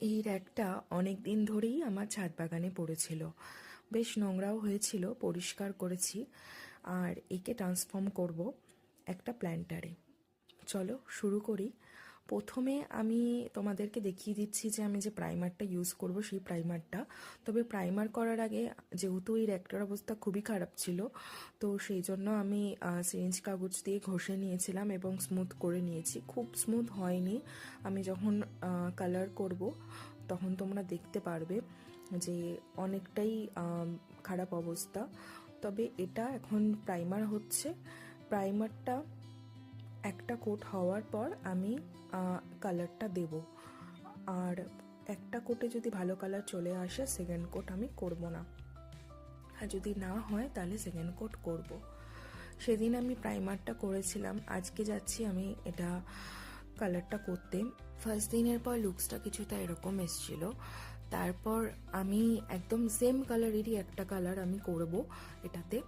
এই র্যাকটা অনেক দিন ধরেই আমার ছাদ বাগানে পড়েছিল, বেশ নোংরাও হয়েছিল, পরিষ্কার করেছি। আর একে ট্রান্সফর্ম করব একটা প্ল্যান্টারে। চলো শুরু করি। প্রথমে আমি তোমাদেরকে দেখিয়ে দিচ্ছি যে আমি যে প্রাইমারটা ইউজ করব সেই প্রাইমারটা। তবে প্রাইমার করার আগে যেহেতু এই র্যাকটার অবস্থা খুবই খারাপ ছিল, তো সেই জন্য আমি সিরিঞ্জ কাগজ দিয়ে ঘষে নিয়েছিলাম এবং স্মুথ করে নিয়েছি। খুব স্মুথ হয়নি, আমি যখন কালার করব তখন তোমরা দেখতে পারবে যে অনেকটাই খারাপ অবস্থা। তবে এটা এখন প্রাইমার হচ্ছে। প্রাইমারটা একটা কোট হওয়ার পর আমি কালারটা দেব। আর একটা কোটে যদি ভালো কালার চলে আসে সেকেন্ড কোট আমি করব না, আর যদি না হয় তাহলে সেকেন্ড কোট করব। সেদিন আমি প্রাইমারটা করেছিলাম, আজকে যাচ্ছি আমি এটা কালারটা করতে। ফার্স্ট দিনের পর লুকসটা কিছুটা এরকম এসছিল। তারপর আমি একদম সেম কালারেরই একটা কালার আমি করব এটাতে।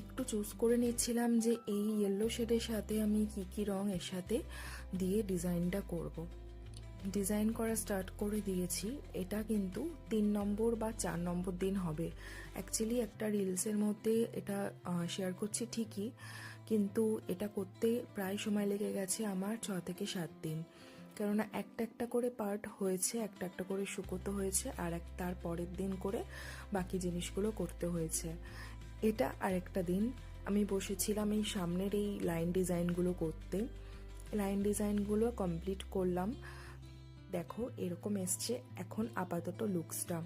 একটু চুজ করে নিচ্ছিলাম যে এই ইয়েলো শেডের সাথে আমি কি কি রং এর সাথে দিয়ে ডিজাইনটা করব। ডিজাইন করা স্টার্ট করে দিয়েছি। এটা কিন্তু 3 নম্বর বা 4 নম্বর দিন হবে। অ্যাকচুয়ালি একটা রিলসের মধ্যে এটা শেয়ার করছি ঠিকই, কিন্তু এটা করতে প্রায় সময় লেগে গেছে আমার 6 থেকে 7 দিন। কেননা একটা একটা করে পার্ট হয়েছে, একটা একটা করে শুকোতে হয়েছে, আর তার পরের দিন করে বাকি জিনিসগুলো করতে হয়েছে। এটা আরেকটা দিন আমি বসেছিলাম এই সামনের এই লাইন ডিজাইনগুলো করতে। লাইন ডিজাইনগুলো কমপ্লিট করলাম। দেখো এরকম এসছে এখন আপাতত লুকসটা।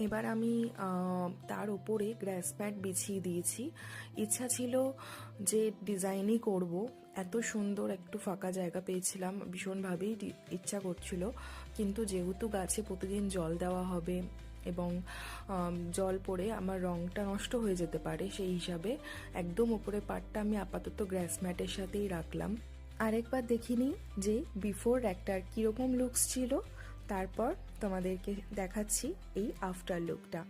এবার আমি তার উপরে গ্রাস ম্যাট বিছিয়ে দিয়েছি। ইচ্ছা ছিল যে ডিজাইনই করব, এত সুন্দর একটু ফাঁকা জায়গা পেয়েছিলাম, ভীষণভাবেই ইচ্ছা করছিল। কিন্তু যেহেতু গাছে প্রতিদিন জল দেওয়া হবে এবং জল পড়ে আমার রংটা নষ্ট হয়ে যেতে পারে, সেই হিসাবে একদম উপরে পাটটা আমি আপাতত গ্রাস ম্যাটের সাথেই রাখলাম। আরেকবার দেখিনি যে বিফোর একটা কীরকম লুকস ছিল, তারপর তোমাদেরকে দেখাচ্ছি এই আফটার লুকটা।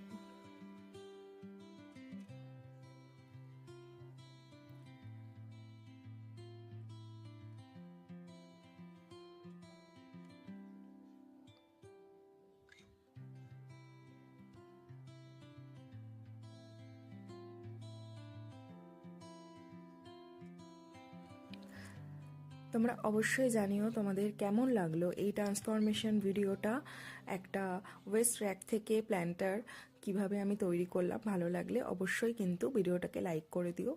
তোমরা অবশ্যই জানিও তোমাদের কেমন লাগলো এই ট্রান্সফরমেশন ভিডিওটা। একটা ওয়েস্ট র্যাক থেকে প্ল্যান্টার কিভাবে আমি তৈরি করলাম, ভালো লাগলে অবশ্যই কিন্তু ভিডিওটাকে লাইক করে দিও।